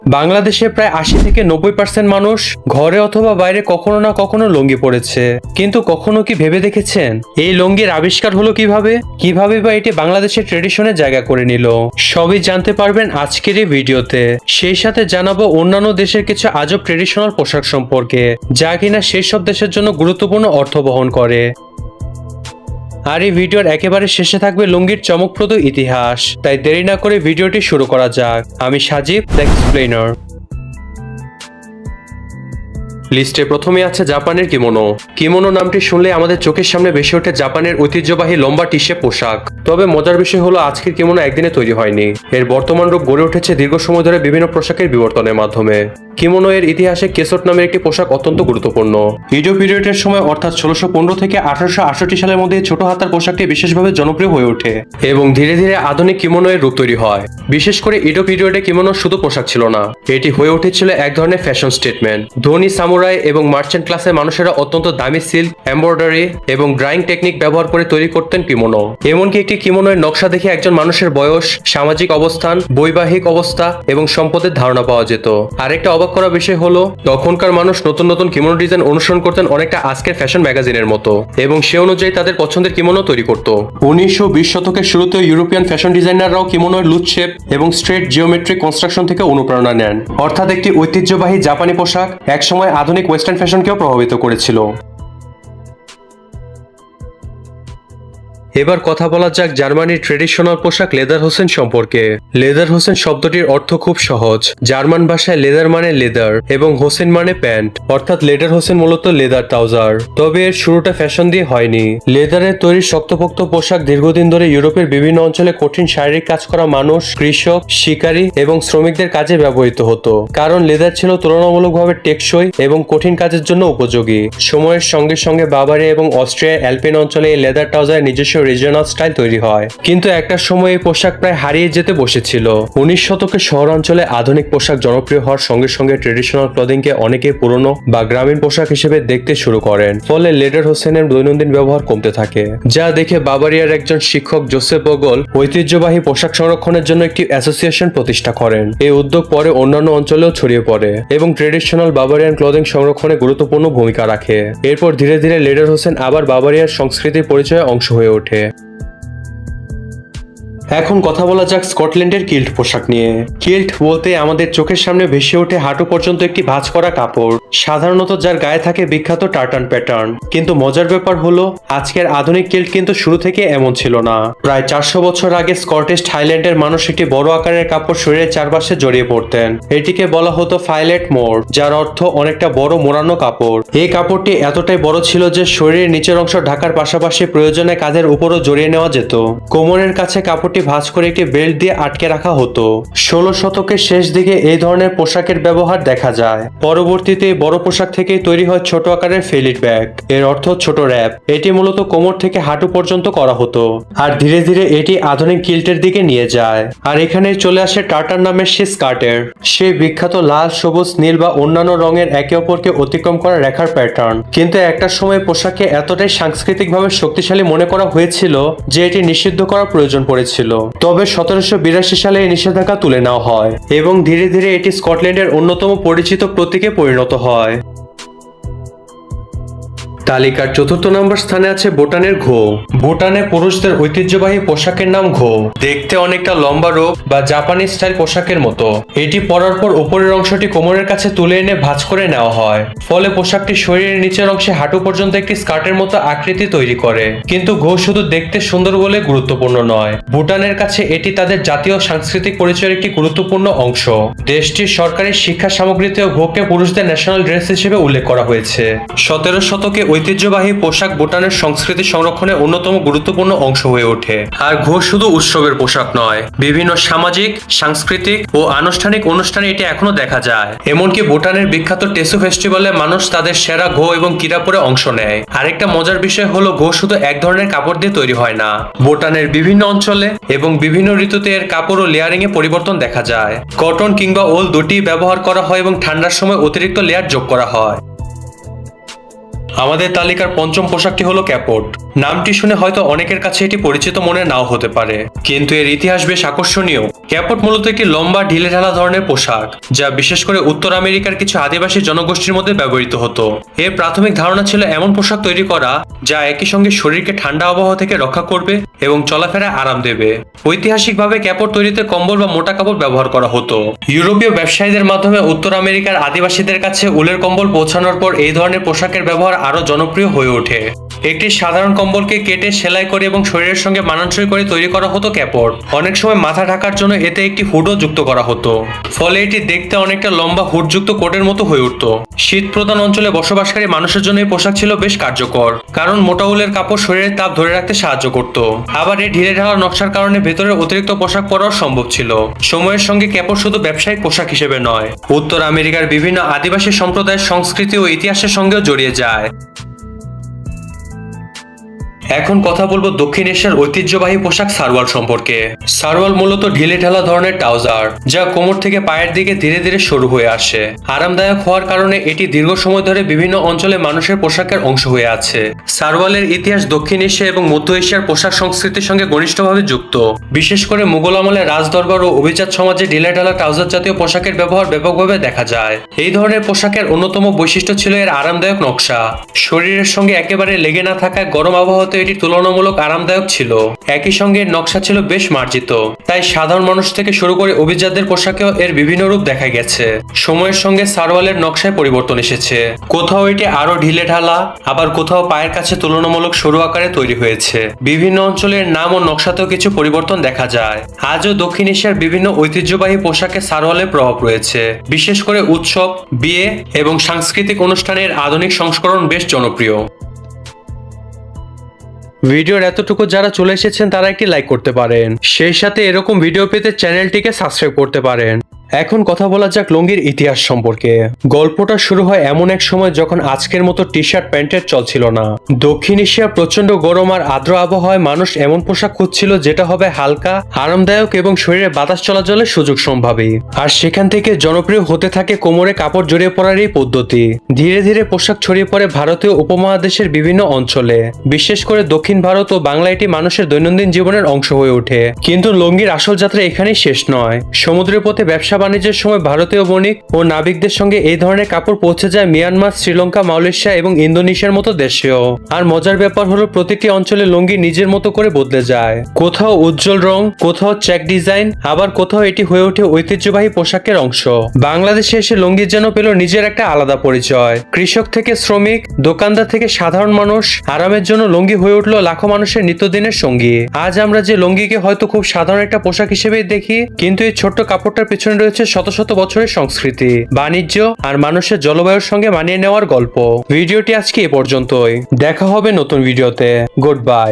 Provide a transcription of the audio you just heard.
বাংলাদেশে প্রায় ৮০ থেকে ৯০% মানুষ ঘরে অথবা বাইরে কখনো না কখনো লুঙ্গি পরেছে, কিন্তু কখনো কি ভেবে দেখেছেন এই লুঙ্গির আবিষ্কার হলো কিভাবে বা এটি বাংলাদেশের ট্রেডিশনে জায়গা করে নিল? সবই জানতে পারবেন আজকের এই ভিডিওতে। সেই সাথে জানাবো অন্যান্য দেশের কিছু আজব ট্রেডিশনাল পোশাক সম্পর্কে, যা কিনা সেই সব দেশের জন্য গুরুত্বপূর্ণ অর্থ বহন করে। আর এই ভিডিওর একেবারে শেষে থাকবে লুঙ্গির চমকপ্রদ ইতিহাস। তাই দেরি না করে ভিডিওটি শুরু করা যাক। আমি সাজিব, দ্য এক্সপ্লেইনার। লিস্টে প্রথমে আছে জাপানের কিমোনো। কিমোনো নামটি শুনলে আমাদের চোখের সামনে ভেসে ওঠে জাপানের ঐতিহ্যবাহী লম্বা টিসে পোশাক। তবে মজার বিষয় হলো আজকের কিমোনো একদিনে তৈরি হয়নি। এর বর্তমান রূপ গড়ে উঠেছে দীর্ঘ সময় ধরে বিভিন্ন পোশাকের বিবর্তনের মাধ্যমে। কিমোনো এর ইতিহাসে কেসোট নামের একটি পোশাক অত্যন্ত গুরুত্বপূর্ণ। ইডো পিরিয়ডের সময় অর্থাৎ ১৬১৫ থেকে ১৮৬৮ সালের মধ্যে ছোট হাতার পোশাকটি বিশেষভাবে জনপ্রিয় হয়ে ওঠে এবং ধীরে ধীরে আধুনিক কিমোনো এর রূপ তৈরি হয়। বিশেষ করে ইডো পিরিয়ডে কিমোনো শুধু পোশাক ছিল না, এটি হয়ে উঠেছিল এক ধরনের ফ্যাশন স্টেটমেন্ট। ধনী সামুরাই এবং মার্চেন্ট ক্লাসের মানুষেরা অত্যন্ত দামি সিল্ক, এমব্রয়ডারি এবং ড্রাইং টেকনিক ব্যবহার করে তৈরি করতেন কিমোনো। এমনকি একটি কিমোনোর নকশা দেখে একজন মানুষের বয়স, সামাজিক অবস্থান, বৈবাহিক অবস্থা এবং সম্পদের ধারণা পাওয়া যেত। আরেকটা অবাক করা বিষয় হলো তখনকার মানুষ নতুন নতুন কিমোনো ডিজাইন অনুসরণ করতেন অনেকটা আজকের ফ্যাশন ম্যাগাজিনের মতো, এবং সে অনুযায়ী তাদের পছন্দের কিমোনো তৈরি করত। ১৯২০ শতকের শুরুতে ইউরোপিয়ান ফ্যাশন ডিজাইনাররাও কিমোনোর লুজ শেপ এবং স্ট্রেট জিওমেট্রিক কনস্ট্রাকশন থেকে অনুপ্রেরণা নেন। অর্থাৎ একটি ঐতিহ্যবাহী জাপানি পোশাক একসময় আধুনিক ওয়েস্টার্ন ফ্যাশনকেও প্রভাবিত করেছিল। এবার কথা বলা যাক জার্মানির ট্রেডিশনাল পোশাক লেদার হোসেন সম্পর্কে। লেদার হোসেন শব্দটির অর্থ খুব সহজ। জার্মান ভাষায় লেদার মানে লেদার এবং হোসেন মানে প্যান্ট, অর্থাৎ লেদার হোসেন মূলত লেদার ট্রাউজার। তবে এর শুরুটা ফ্যাশন দিয়ে হয়নি। লেদারের তৈরি শক্তপোক্ত পোশাক দীর্ঘদিন ধরে ইউরোপের বিভিন্ন অঞ্চলে কঠিন শারীরিক কাজ করা মানুষ, কৃষক, শিকারী এবং শ্রমিকদের কাজে ব্যবহৃত হতো, কারণ লেদার ছিল তুলনামূলকভাবে টেকসই এবং কঠিন কাজের জন্য উপযোগী। সময়ের সঙ্গে সঙ্গে বাভারিয়া এবং অস্ট্রিয়ার অ্যালপিন অঞ্চলে এই লেদার ট্রাউজারের নিজস্ব রিজিওনাল স্টাইল তৈরি হয়, কিন্তু একটা সময় এই পোশাক প্রায় হারিয়ে যেতে বসেছিল। ১৯ শতকে শহরাঞ্চলে আধুনিক পোশাক জনপ্রিয় হওয়ার সঙ্গে সঙ্গে ট্রেডিশনাল ক্লদিংকে অনেকে পুরনো বা গ্রামীণ পোশাক হিসেবে দেখতে শুরু করেন। ফলে লেদার হোসেনের দৈনন্দিন ব্যবহার কমতে থাকে, যা দেখে বাভারিয়ার একজন শিক্ষক জোসেফ বগল ঐতিহ্যবাহী পোশাক সংরক্ষণের জন্য একটি অ্যাসোসিয়েশন প্রতিষ্ঠা করেন। এই উদ্যোগ পরে অন্যান্য অঞ্চলেও ছড়িয়ে পড়ে এবং ট্রেডিশনাল বাভারিয়ান ক্লদিং সংরক্ষণে গুরুত্বপূর্ণ ভূমিকা রাখে। এরপর ধীরে ধীরে লেদার হোসেন আবার বাভারিয়ার সংস্কৃতির পরিচয়ে অংশ হয়ে ওঠে। এখন কথা বলা যাক স্কটল্যান্ডের কিল্ট পোশাক নিয়ে। কিল্ট বলতে আমাদের চোখের সামনে ভেসে ওঠে হাঁটু পর্যন্ত একটি ভাঁজ করা কাপড়, সাধারণত যার গায়ে থাকে বিখ্যাত টার্টান প্যাটার্ন। কিন্তু মজার ব্যাপার হলো আজকের আধুনিক কিল্ট কিন্তু শুরু থেকে এমন ছিল না। প্রায় ৪০০ বছর আগে স্কটিশ হাইল্যান্ডের মানুষ একটি বড় আকারের কাপড় শরীরের চারপাশে জড়িয়ে পড়তেন। এটিকে বলা হতো ফাইলেট মোর, যার অর্থ অনেকটা বড় মোড়ানো কাপড়। এই কাপড়টি এতটাই বড় ছিল যে শরীরের নিচের অংশ ঢাকার পাশাপাশি প্রয়োজনে কাঁধের উপরও জড়িয়ে নেওয়া যেত। কোমরের কাছে কাপড়টি ভাঁজ করে একটি বেল্ট দিয়ে আটকে রাখা হতো। ১৬ শতকের শেষ দিকে এই ধরনের পোশাকের ব্যবহার দেখা যায়। পরবর্তীতে বড় পোশাক থেকেই তৈরি হয় ছোট আকারের ফেলিট ব্যাগ, এর অর্থ ছোট র্যাপ। এটি মূলত কোমর থেকে হাঁটু পর্যন্ত করা হতো, আর ধীরে ধীরে এটি আধুনিক কিল্টের দিকে নিয়ে যায়। আর এখানেই চলে আসে টার্টার নামের সেই স্কার্টের সেই বিখ্যাত লাল, সবুজ, নীল বা অন্যান্য রঙের একে অপরকে অতিক্রম করা রেখার প্যাটার্ন। কিন্তু একটা সময় পোশাককে এতটাই সাংস্কৃতিকভাবে শক্তিশালী মনে করা হয়েছিল যে এটি নিষিদ্ধ করার প্রয়োজন পড়েছিল। তবে ১৭৮২ সালে এই নিষেধাজ্ঞা তুলে নেওয়া হয় এবং ধীরে ধীরে এটি স্কটল্যান্ডের অন্যতম পরিচিত প্রতীকে পরিণত হয়। তালিকার ৪র্থ নম্বর স্থানে আছে ভুটানের ঘো। ভুটানে পুরুষদের ঐতিহ্যবাহী পোশাকের নাম ঘো। দেখতে অনেকটা লম্বা রোগ বা জাপানি স্টাইল পোশাকের মতো। এটি পরার পর উপরের অংশটি কোমরের কাছে তুলে এনে ভাঁজ করে নেওয়া হয়, ফলে পোশাকটি শরীরের নিচের অংশে হাঁটু পর্যন্ত একটি স্কার্টের মতো আকৃতি তৈরি করে। কিন্তু ঘো শুধু দেখতে সুন্দর বলে গুরুত্বপূর্ণ নয়, ভুটানের কাছে এটি তাদের জাতীয় সাংস্কৃতিক পরিচয়ের একটি গুরুত্বপূর্ণ অংশ। দেশটির সরকারি শিক্ষা সামগ্রীতেও ঘোকে পুরুষদের ন্যাশনাল ড্রেস হিসেবে উল্লেখ করা হয়েছে। ১৭ শতকে ঐতিহ্যবাহী পোশাক ভুটানের সংস্কৃতি সংরক্ষণে অন্যতম গুরুত্বপূর্ণ অংশ হয়ে ওঠে। আর ঘো শুধু উৎসবের পোশাক নয়, বিভিন্ন সামাজিক, সাংস্কৃতিক ও আনুষ্ঠানিক অনুষ্ঠানে এটি এখনো দেখা যায়। এমনকি ভুটানের বিখ্যাত টেসু ফেস্টিভ্যালে মানুষ তাদের সেরা ঘো এবং কিরা পরে অংশ নেয়। আরেকটা মজার বিষয় হলো ঘো শুধু এক ধরনের কাপড় দিয়ে তৈরি হয় না। ভুটানের বিভিন্ন অঞ্চলে এবং বিভিন্ন ঋতুতে এর কাপড় ও লেয়ারিং এ পরিবর্তন দেখা যায়। কটন কিংবা ওল দুটি ব্যবহার করা হয় এবং ঠান্ডার সময় অতিরিক্ত লেয়ার যোগ করা হয়। আমাদের তালিকার পঞ্চম পোশাকটি হলো ক্যাপট। নামটি শুনে হয়তো অনেকের কাছে এটি পরিচিত মনে নাও হতে পারে, কিন্তু এর ইতিহাস বেশ আকর্ষণীয়। ক্যাপট মূলত একটি লম্বা ঢিলেঢালা ধরনের পোশাক, যা বিশেষ করে উত্তর আমেরিকার কিছু আদিবাসী জনগোষ্ঠীর মধ্যে ব্যবহৃত হতো। এর প্রাথমিক ধারণা ছিল এমন পোশাক তৈরি করা যা একই সঙ্গে শরীরকে ঠান্ডা আবহাওয়া থেকে রক্ষা করবে এবং চলাফেরায় আরাম দেবে। ঐতিহাসিকভাবে ক্যাপট তৈরিতে কম্বল বা মোটা কাপড় ব্যবহার করা হতো। ইউরোপীয় ব্যবসায়ীদের মাধ্যমে উত্তর আমেরিকার আদিবাসীদের কাছে উলের কম্বল পৌঁছানোর পর এই ধরনের পোশাকের ব্যবহার আরো জনপ্রিয় হয়ে ওঠে। একটি সাধারণ কম্বলকে কেটে সেলাই করে এবং শরীরের সঙ্গে মানানসই করে তৈরি করা হতো ক্যাপট। অনেক সময় মাথা ঢাকার জন্য এতে একটি হুডও যুক্ত করা হতো, ফলে এটি দেখতে অনেকটা লম্বা হুডযুক্ত কোটের মতো হয়ে উঠত। শীত প্রধান অঞ্চলে বসবাসকারী মানুষের জন্য এই পোশাক ছিল বেশ কার্যকর, কারণ মোটা উলের কাপড় শরীরের তাপ ধরে রাখতে সাহায্য করত। আবার এই ঢিলে ঢালা নকশার কারণে ভেতরে অতিরিক্ত পোশাক পরাও সম্ভব ছিল। সময়ের সঙ্গে ক্যাপট শুধু ব্যবসায়িক পোশাক হিসেবে নয়, উত্তর আমেরিকার বিভিন্ন আদিবাসী সম্প্রদায়ের সংস্কৃতি ও ইতিহাসের সঙ্গেও জড়িয়ে যায়। এখন কথা বলবো দক্ষিণ এশিয়ার ঐতিহ্যবাহী পোশাক সারওয়াল সম্পর্কে। সারওয়াল মূলত ঢিলে ঢালা ধরনের ট্রাউজার, যা কোমর থেকে পায়ের দিকে ধীরে ধীরে সরু হয়ে আসে। আরামদায়ক হওয়ার কারণে এটি দীর্ঘ সময় ধরে বিভিন্ন অঞ্চলে মানুষের পোশাকের অংশ হয়ে আছে। সারওয়ালের ইতিহাস দক্ষিণ এশিয়া এবং মধ্য এশিয়ার পোশাক সংস্কৃতির সঙ্গে ঘনিষ্ঠভাবে যুক্ত। বিশেষ করে মুঘল আমলে রাজদরবার ও অভিজাত সমাজে ঢিলে ঢালা ট্রাউজার জাতীয় পোশাকের ব্যবহার ব্যাপকভাবে দেখা যায়। এই ধরনের পোশাকের অন্যতম বৈশিষ্ট্য ছিল এর আরামদায়ক নকশা। শরীরের সঙ্গে একেবারে লেগে না থাকায় গরম আবহাওয়াতে এটি তুলনামূলক আরামদায়ক ছিল। একই সঙ্গে নকশা ছিল বেশ মার্জিত, তাই সাধারণ মানুষ থেকে শুরু করে অভিজাতদের পোশাকেও এর বিভিন্ন রূপ দেখা গেছে। সময়ের সঙ্গে সারওয়ালের নকশায় পরিবর্তন এসেছে। কোথাও এটি আরো ঢিলে ঢালা, আবার কোথাও পায়ের কাছে তুলনামূলক সরু আকারে তৈরি হয়েছে। বিভিন্ন অঞ্চলের নাম ও নকশাতেও কিছু পরিবর্তন দেখা যায়। আজও দক্ষিণ এশিয়ার বিভিন্ন ঐতিহ্যবাহী পোশাকে সারওয়ালের প্রভাব রয়েছে। বিশেষ করে উৎসব, বিয়ে এবং সাংস্কৃতিক অনুষ্ঠানের আধুনিক সংস্করণ বেশ জনপ্রিয়। ভিডিওর এতটুকু যারা চলে এসেছেন তারা একটি লাইক করতে পারেন, সেই সাথে এরকম ভিডিও পেতে চ্যানেলটিকে সাবস্ক্রাইব করতে পারেন। এখন কথা বলা যাক লুঙ্গির ইতিহাস সম্পর্কে। গল্পটা শুরু হয় এমন এক সময় যখন আজকের মতো টি শার্ট প্যান্টের চল ছিল না। দক্ষিণ এশিয়ার প্রচন্ড গরম আর আর্দ্র আবহাওয়ায় মানুষ এমন পোশাক খুঁজছিল যেটা হবে হালকা, আরামদায়ক এবং শরীরে বাতাস চলাচলের সুযোগ সম্ভাবী। আর সেখান থেকে জনপ্রিয় হতে থাকে কোমরে কাপড় জড়িয়ে পড়ার এই পদ্ধতি। ধীরে ধীরে পোশাক ছড়িয়ে পড়ে ভারতীয় উপমহাদেশের বিভিন্ন অঞ্চলে। বিশেষ করে দক্ষিণ ভারত ও বাংলা এটি মানুষের দৈনন্দিন জীবনের অংশ হয়ে ওঠে। কিন্তু লুঙ্গির আসল যাত্রা এখানেই শেষ নয়। সমুদ্রের পথে ব্যবসা বাণিজ্যের সময় ভারতীয় বণিক ও নাবিকদের সঙ্গে এই ধরনের কাপড় পৌঁছে যায় মিয়ানমার, শ্রীলঙ্কা, মালয়েশিয়া এবং ইন্দোনেশিয়ার মতো দেশেও। আর মজার ব্যাপার হলো প্রতিটি অঞ্চলে লুঙ্গি নিজের মতো করে বদলে যায়। কোথাও উজ্জ্বল রং, কোথাও চেক ডিজাইন, আবার কোথাও এটি হয়ে ওঠে ঐতিহ্যবাহী পোশাকের অংশ। বাংলাদেশে এসে লুঙ্গি যেন পেল নিজের একটা আলাদা পরিচয়। কৃষক থেকে শ্রমিক, দোকানদার থেকে সাধারণ মানুষ, আরামের জন্য লুঙ্গি হয়ে উঠলো লাখো মানুষের নিত্যদিনের সঙ্গী। আজ আমরা যে লুঙ্গিকে হয়তো খুব সাধারণ একটা পোশাক হিসেবেই দেখি, কিন্তু এই ছোট্ট কাপড়টার পেছনে রয়েছে শত শত বছরের সংস্কৃতি, বাণিজ্য আর মানুষের জলবায়ুর সঙ্গে মানিয়ে নেওয়ার গল্প। ভিডিওটি আজকে এ পর্যন্তই। দেখা হবে নতুন ভিডিওতে। Good bye.